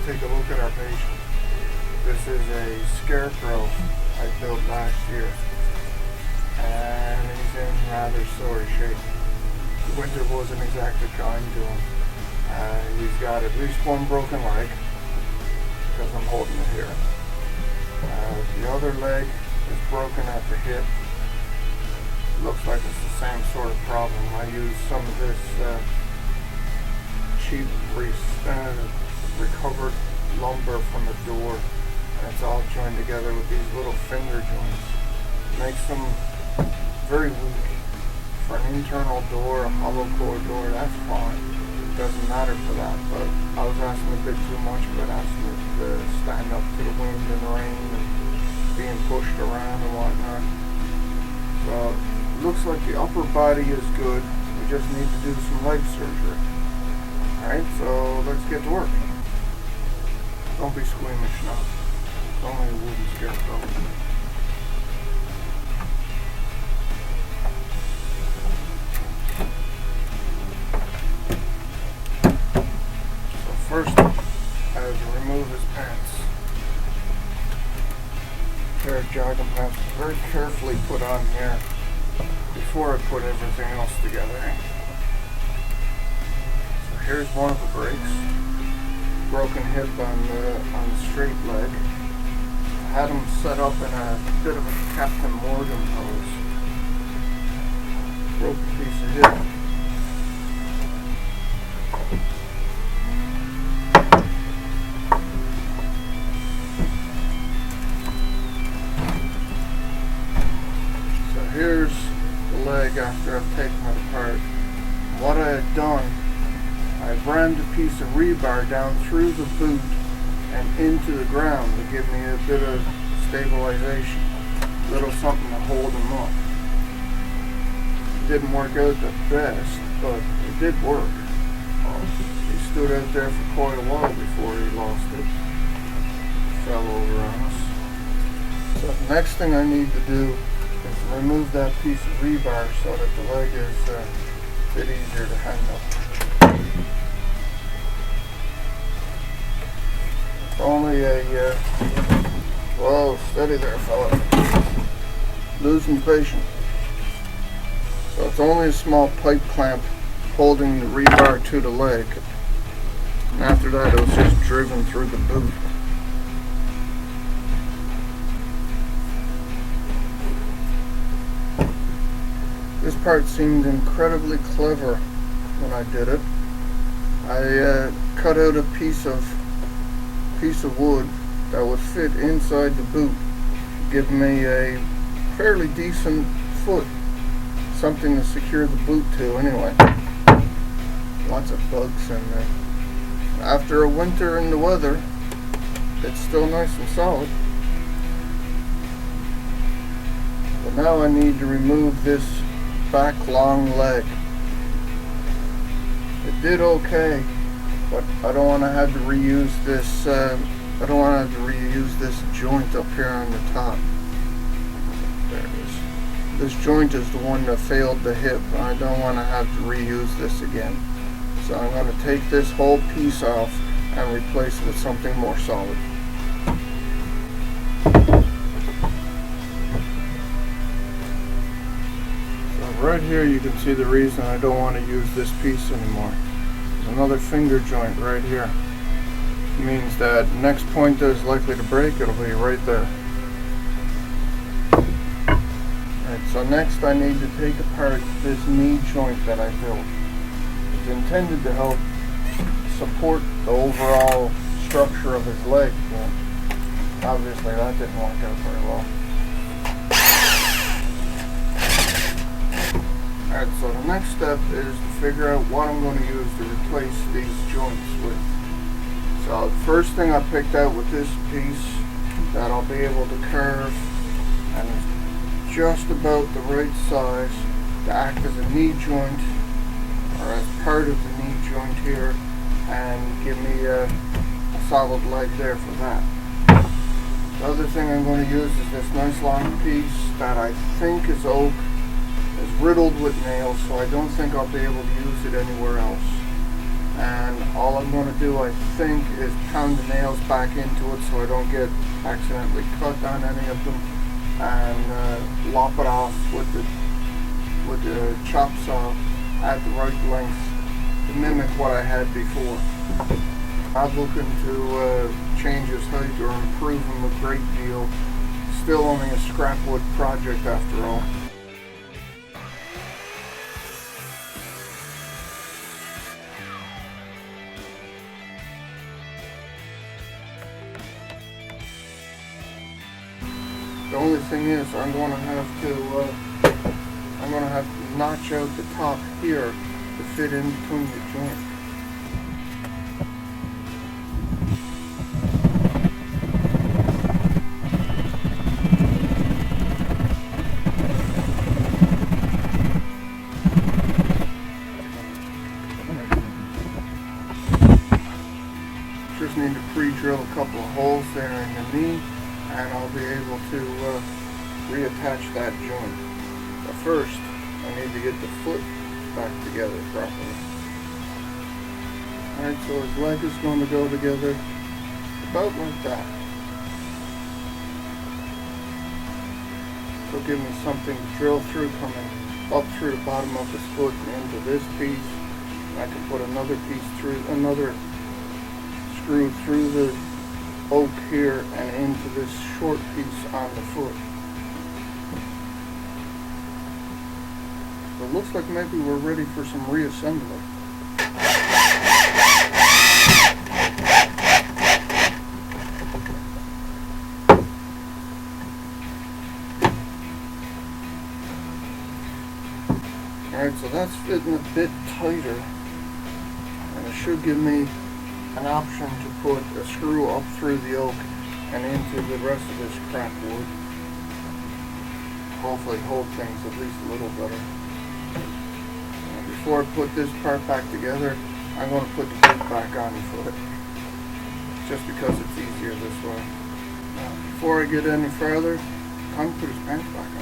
take a look at our patient. This is a scarecrow I built last year, and he's in rather sorry shape. The winter wasn't exactly kind to him. He's got at least one broken leg, because I'm holding it here. The other leg is broken at the hip. Looks like it's the same sort of problem. I used some of this cheap recovered lumber from the door, and it's all joined together with these little finger joints. Makes them very weak. For an internal door, a hollow core door, that's fine. It doesn't matter for that, but I was asking a bit too much of it, asking it to stand up to the wind and rain and being pushed around and whatnot. So it looks like the upper body is good. We just need to do some leg surgery. Alright, so let's get to work. Don't be squeamish now. It's only a wooden scarecrow. So first, I have to remove his pants. A pair of jogging pants very carefully put on here before I put everything else together. So here's one of the breaks. Broken hip on the straight leg. I had him set up in a bit of a Captain Morgan pose. Broken piece of hip. So here's the leg after I've taken it apart. What I had done, I rammed a piece of rebar down through the boot and into the ground to give me a bit of stabilization, a little something to hold him up. It didn't work out the best, but it did work. He stood out there for quite a while before he lost it. Fell over on us. So the next thing I need to do is remove that piece of rebar so that the leg is a bit easier to handle. Only a, whoa, steady there, fella. Losing patience. So it's only a small pipe clamp holding the rebar to the leg. And after that, it was just driven through the boot. This part seemed incredibly clever when I did it. I cut out a piece of wood that would fit inside the boot, give me a fairly decent foot, something to secure the boot to anyway. Lots of bugs in there. After a winter in the weather, it's still nice and solid. But now I need to remove this back long leg. It did okay, but I don't want to have to reuse this. I don't want to have to reuse this joint up here on the top. There it is. This joint is the one that failed the hip. I don't want to have to reuse this again. So I'm going to take this whole piece off and replace it with something more solid. So right here you can see the reason I don't want to use this piece anymore. Another finger joint right here. Means that next point that is likely to break, it'll be right there. Alright, so next I need to take apart this knee joint that I built. It's intended to help support the overall structure of his leg. But obviously that didn't work out very well. Alright, so the next step is to figure out what I'm going to use to replace these joints with. So the first thing I picked out with this piece that I'll be able to curve, and it's just about the right size to act as a knee joint, or as part of the knee joint here, and give me a solid leg there for that. The other thing I'm going to use is this nice long piece that I think is oak. It's riddled with nails, so I don't think I'll be able to use it anywhere else. And all I'm going to do, I think, is pound the nails back into it so I don't get accidentally cut on any of them, and lop it off with the chop saw at the right length to mimic what I had before. I'm looking to change his height or improve him a great deal. Still only a scrap wood project after all. The only thing is, I'm going to have to notch out the top here to fit in between the joints. Just need to pre-drill a couple of holes there in the knee, and I'll be able to reattach that joint. But first, I need to get the foot back together properly. Alright, so his leg is going to go together about like that. So give me something to drill through coming up through the bottom of his foot and into this piece. And I can put another piece through, another screw through the oak here and into this short piece on the foot. So it looks like maybe we're ready for some reassembly. Alright, so that's fitting a bit tighter, and it should give me an option to put a screw up through the oak and into the rest of this crap wood. Hopefully hold things at least a little better. And before I put this part back together, I'm going to put the boot back on the foot, just because it's easier this way. Now, before I get any further, time to put his pants back on.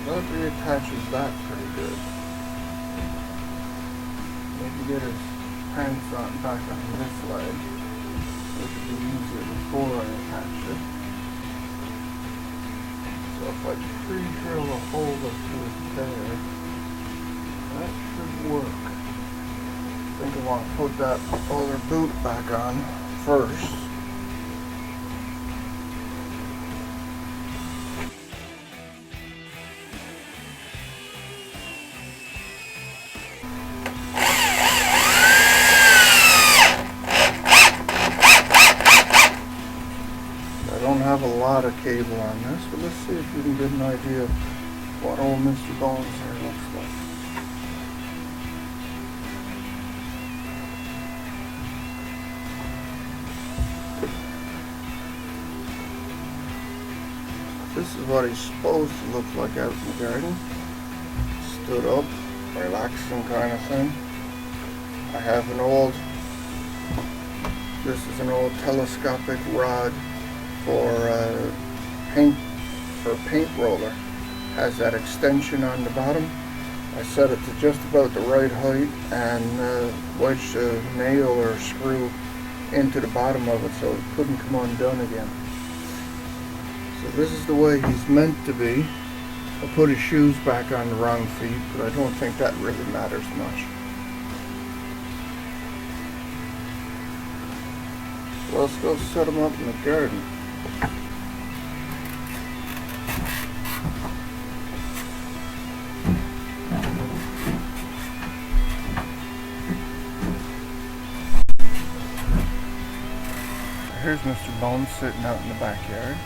That reattaches that pretty good. Need to get his pants on back on this leg, which would be easier before I attach it. So if I pre-drill a hole up to it there, that should work. I think I want to put that other boot back on first. Have a lot of cable on this, but let's see if we can get an idea of what old Mr. Bones here looks like. This is what he's supposed to look like out in the garden. Stood up, relaxing kind of thing. I have this is an old telescopic rod for paint roller. Has that extension on the bottom. I set it to just about the right height and wedged a nail or screw into the bottom of it so it couldn't come undone again. So this is the way he's meant to be. I put his shoes back on the wrong feet, but I don't think that really matters much. So let's go set him up in the garden. here's Mr. Bones sitting out in the backyard.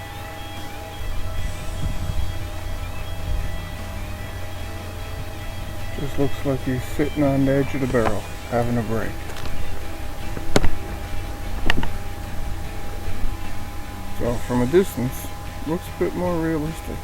Just looks like he's sitting on the edge of the barrel, having a break. So from a distance, looks a bit more realistic.